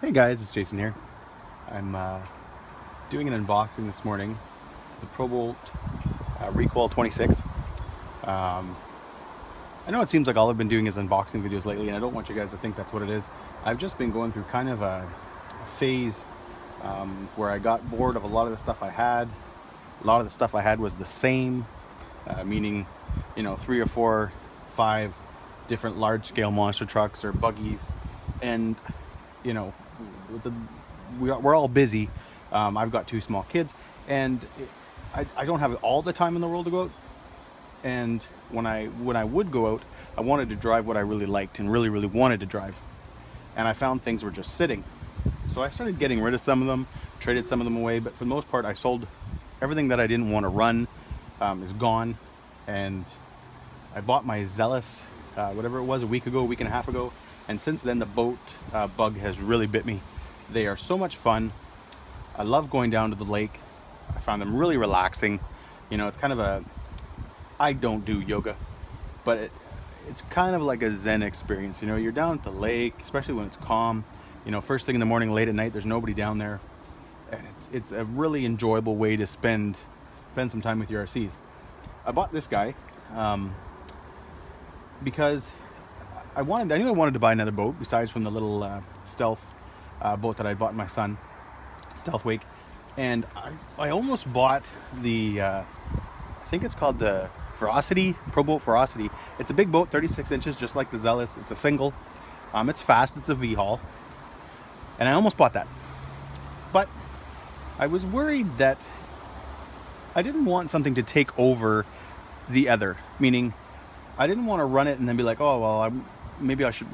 Hey guys, it's Jason here. I'm doing an unboxing this morning, the Proboat Recoil 26. I know it seems like all I've been doing is unboxing videos lately, and I don't want you guys to think that's what it is. I've just been going through kind of a phase where I got bored of a lot of the stuff I had. A lot of the stuff I had was the same, meaning, 3 or 4, 5 different large-scale monster trucks or buggies, and you know, we're all busy. I've got 2 small kids, and I don't have all the time in the world to go out. And when I would go out, I wanted to drive what I really liked and really wanted to drive. And I found things were just sitting. So I started getting rid of some of them, traded some of them away, but for the most part, I sold everything that I didn't want to run. Is gone. And I bought my Zealous, whatever it was, a week and a half ago. And since then, the boat bug has really bit me. They are so much fun. I love going down to the lake. I found them really relaxing. It's kind of I don't do yoga, but it's kind of like a Zen experience. You're down at the lake, especially when it's calm. First thing in the morning, late at night, there's nobody down there. And it's a really enjoyable way to spend some time with your RCs. I bought this guy because I knew I wanted to buy another boat besides from the little stealth boat that I bought my son, Stealth Wake. And I almost bought the, I think it's called the Ferocity, Proboat Ferocity. It's a big boat, 36 inches, just like the Zealous. It's a single. It's fast, it's a V-hull. And I almost bought that. But I was worried that I didn't want something to take over the other, meaning I didn't want to run it and then be like, oh, well, I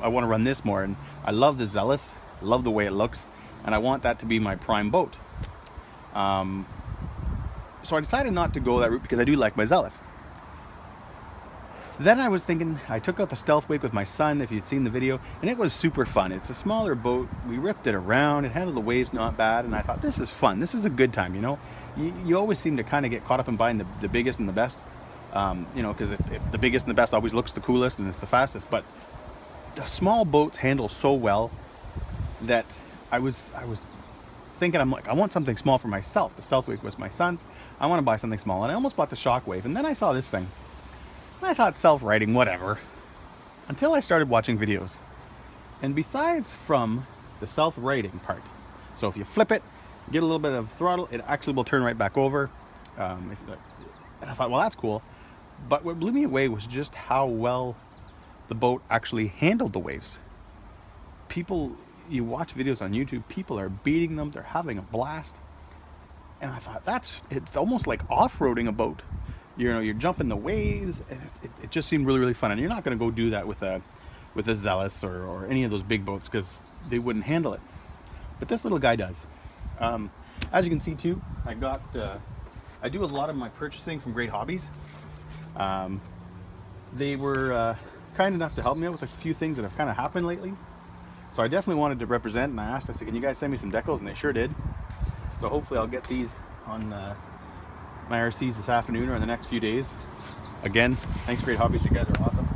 want to run this more. And I love the Zealous, I love the way it looks, and I want that to be my prime boat. So I decided not to go that route because I do like my Zealous. Then I was thinking, I took out the Stealth Wake with my son, if you'd seen the video, and it was super fun. It's a smaller boat. We ripped it around. It handled the waves not bad, and I thought, this is fun. This is a good time, You always seem to kind of get caught up in buying the biggest and the best, because the biggest and the best always looks the coolest and it's the fastest. But the small boats handle so well that I was thinking, I want something small for myself. The Stealth Wake was my son's. I want to buy something small, and I almost bought the Shockwave. And then I saw this thing. I thought self-righting, whatever, until I started watching videos. And besides from the self-righting part, so if you flip it, get a little bit of throttle, it actually will turn right back over. And I thought, well, that's cool. But what blew me away was just how well the boat actually handled the waves. You watch videos on YouTube, people are beating them, they're having a blast. And I thought, it's almost like off-roading a boat. You're jumping the waves, and it just seemed really fun. And you're not going to go do that with a Zealous or any of those big boats because they wouldn't handle it. But this little guy does. As you can see too, I do a lot of my purchasing from Great Hobbies. They were kind enough to help me out with a few things that have kind of happened lately. So I definitely wanted to represent, and I said, can you guys send me some decals? And they sure did. So hopefully I'll get these on my RCs this afternoon or in the next few days. Again, thanks Great Hobbies, you guys are awesome.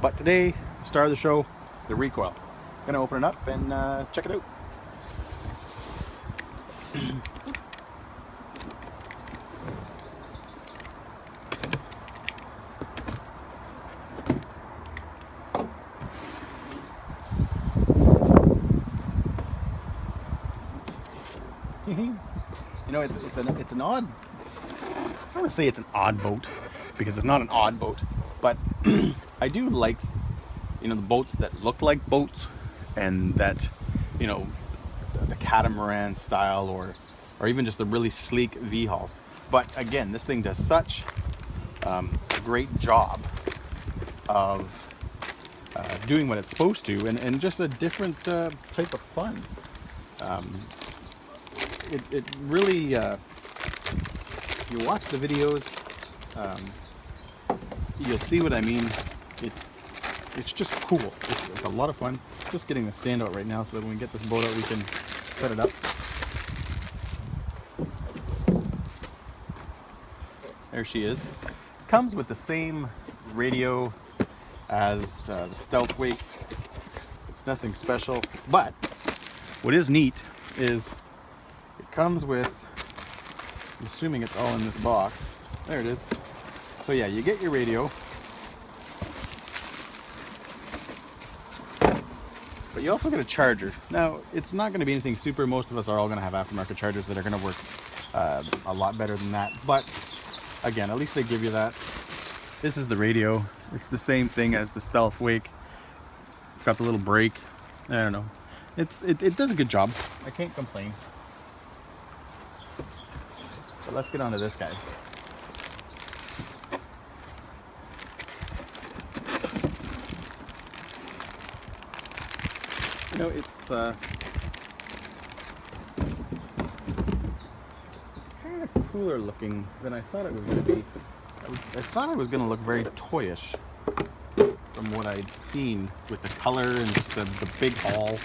But today, star of the show, the Recoil. I'm gonna open it up and check it out. It's an odd, I want to say it's an odd boat because it's not an odd boat, but I do like, the boats that look like boats, and that, the catamaran style or even just the really sleek V-hulls. But again, this thing does such a great job of doing what it's supposed to, and just a different type of fun. It really, you watch the videos, you'll see what I mean. It's just cool. It's a lot of fun. Just getting the stand out right now so that when we get this boat out, we can set it up. There she is. Comes with the same radio as the Stealth Wake. It's nothing special, but What is neat is it comes with, I'm assuming it's all in this box. There it is. So yeah, you get your radio, but you also get a charger. Now, it's not going to be anything super. Most of us are all going to have aftermarket chargers that are going to work a lot better than that. But again, at least they give you that. This is the radio. It's the same thing as the Stealth Wake. It's got the little brake. I don't know. It does a good job. I can't complain. But let's get on to this guy. You know, it's kind of cooler looking than I thought it was going to be. I thought it was going to look very toyish from what I'd seen with the color and just the big haul.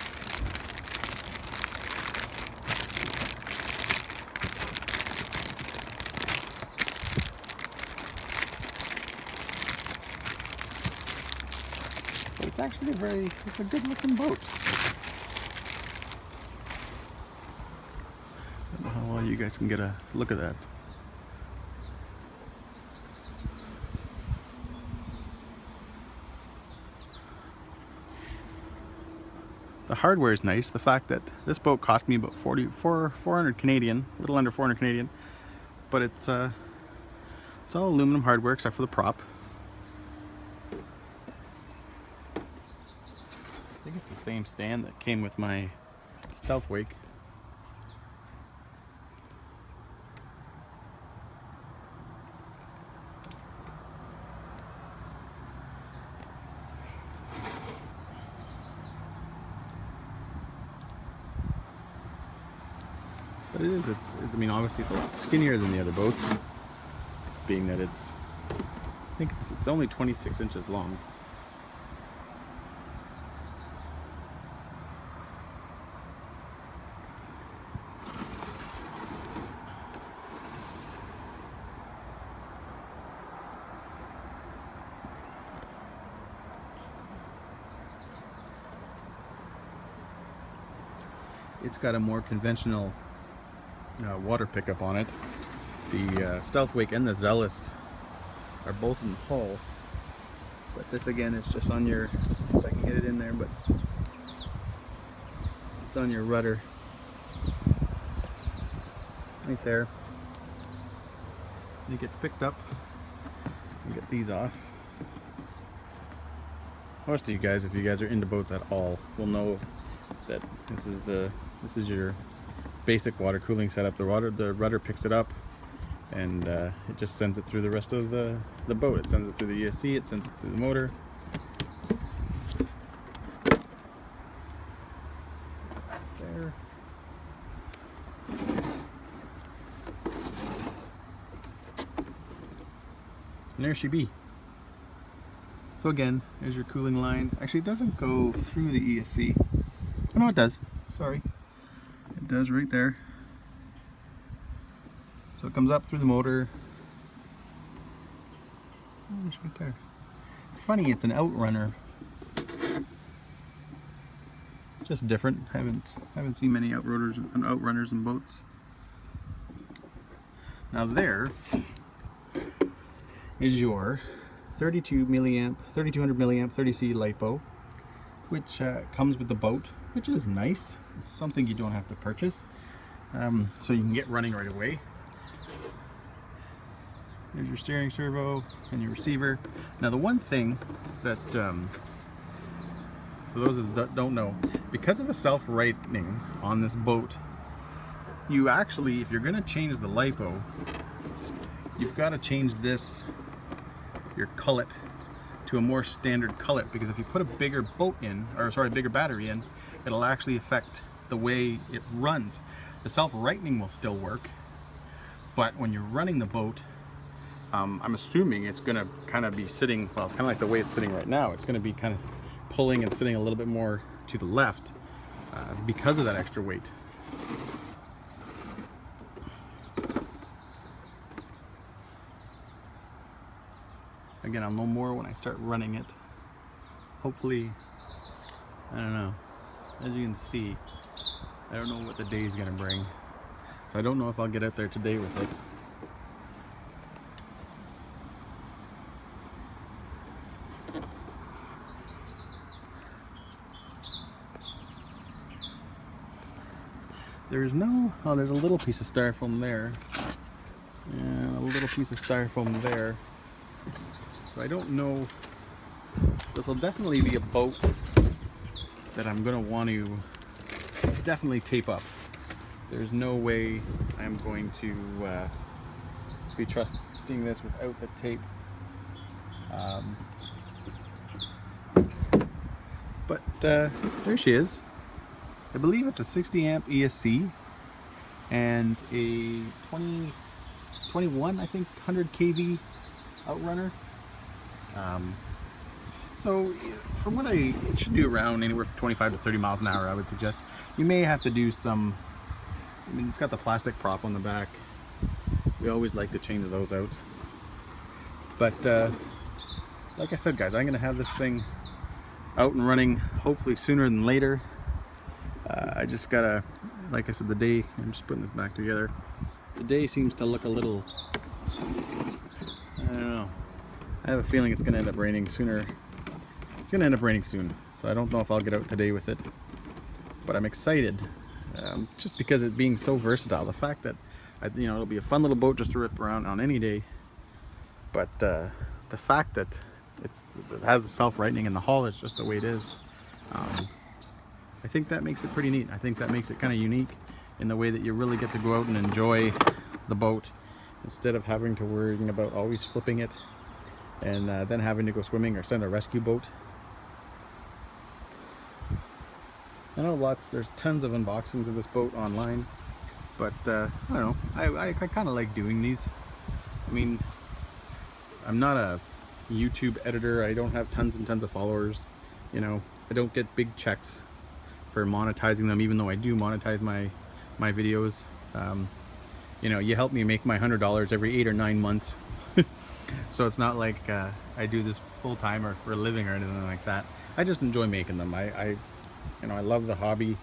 But it's actually it's a good looking boat. I don't know how well you guys can get a look at that. The hardware is nice. The fact that this boat cost me about 400 Canadian, a little under 400 Canadian, but it's all aluminum hardware except for the prop. I think it's the same stand that came with my Stealth Wake. But I mean, obviously it's a lot skinnier than the other boats, being that I think it's only 26 inches long. It's got a more conventional water pickup on it. The Stealth Wake and the Zealous are both in the hull, but this again is just on your, if I can get it in there, but it's on your rudder right there. It gets picked up. You get these off. Most of you guys, if you guys are into boats at all, will know that this is your basic water cooling setup. The rudder picks it up, and it just sends it through the rest of the boat. It sends it through the ESC, it sends it through the motor. There. And there she be. So again, there's your cooling line. Actually, it doesn't go through the ESC. Oh no, it does. Sorry. It does right there. So it comes up through the motor. Oh, it's right there. It's funny, it's an outrunner. Just different. Haven't seen many outrunners in boats. Now there is your 3200 milliamp 30C LiPo, which comes with the boat, which is nice. It's something you don't have to purchase, so you can get running right away. There's your steering servo and your receiver. Now the one thing that, for those that don't know, because of the self-righting on this boat, you actually, if you're going to change the LiPo, you've got to change your cullet to a more standard cullet, because if you put a bigger bigger battery in, it'll actually affect the way it runs. The self-rightening will still work, but when you're running the boat, I'm assuming it's going to kind of be sitting, well, kind of like the way it's sitting right now. It's going to be kind of pulling and sitting a little bit more to the left because of that extra weight. Again, I'll know more when I start running it. Hopefully, I don't know, as you can see, I don't know what the day is gonna bring. So I don't know if I'll get out there today with it. There's no, oh, there's a little piece of styrofoam there. And a little piece of styrofoam there. So I don't know. This will definitely be a boat that I'm gonna want to definitely tape up. There's no way I'm going to be trusting this without the tape. But there she is. I believe it's a 60 amp ESC and a 21, I think, 100 kV outrunner. So from what it should do around anywhere from 25 to 30 miles an hour, I would suggest. You may have to do some, I mean, it's got the plastic prop on the back. We always like to change those out. But like I said, guys, I'm gonna have this thing out and running hopefully sooner than later. I just gotta, like I said, the day, I'm just putting this back together. The day seems to look a little, I don't know. I have a feeling it's gonna end up raining sooner. It's gonna end up raining soon. So I don't know if I'll get out today with it. But I'm excited, just because it being so versatile. The fact that, you know, it'll be a fun little boat just to rip around on any day. But the fact that it has the self-rightening and the hull is just the way it is. I think that makes it pretty neat. I think that makes it kind of unique in the way that you really get to go out and enjoy the boat instead of having to worrying about always flipping it and then having to go swimming or send a rescue boat. I know there's tons of unboxings of this boat online, but I don't know, I kind of like doing these. I mean, I'm not a YouTube editor. I don't have tons and tons of followers. You know, I don't get big checks for monetizing them, even though I do monetize my videos. You know, you help me make my $100 every 8 or 9 months. So it's not like I do this full-time or for a living or anything like that. I just enjoy making them. You know, I love the hobby,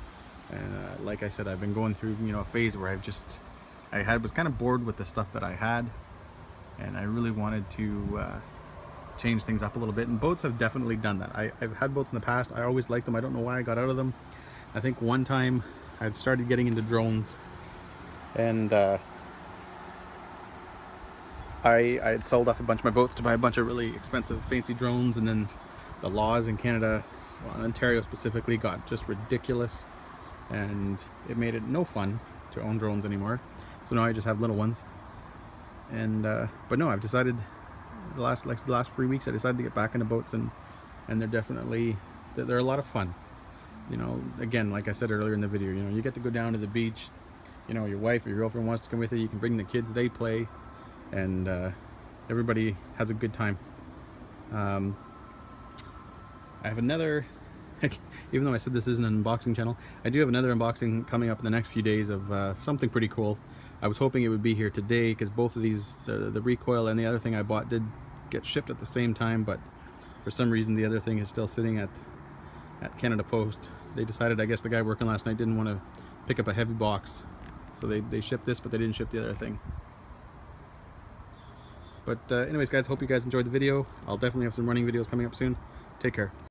and like I said, I've been going through, you know, a phase where was kind of bored with the stuff that I had, and I really wanted to change things up a little bit, and boats have definitely done that. I've had boats in the past. I always liked them. I don't know why I got out of them. I think one time I'd started getting into drones, and I had sold off a bunch of my boats to buy a bunch of really expensive fancy drones, and then the laws in Canada, well, in Ontario specifically, got just ridiculous, and it made it no fun to own drones anymore. So now I just have little ones. And but no, I've decided the last 3 weeks I decided to get back into boats, and they're a lot of fun. You know, again, like I said earlier in the video, you know, you get to go down to the beach. You know, your wife or your girlfriend wants to come with you, you can bring the kids, they play, and everybody has a good time. I have another, even though I said this isn't an unboxing channel, I do have another unboxing coming up in the next few days of something pretty cool. I was hoping it would be here today, because both of these, the recoil and the other thing I bought, did get shipped at the same time, but for some reason the other thing is still sitting at Canada Post. They decided, I guess the guy working last night didn't want to pick up a heavy box, so they shipped this, but they didn't ship the other thing. But anyways, guys, hope you guys enjoyed the video. I'll definitely have some running videos coming up soon. Take care.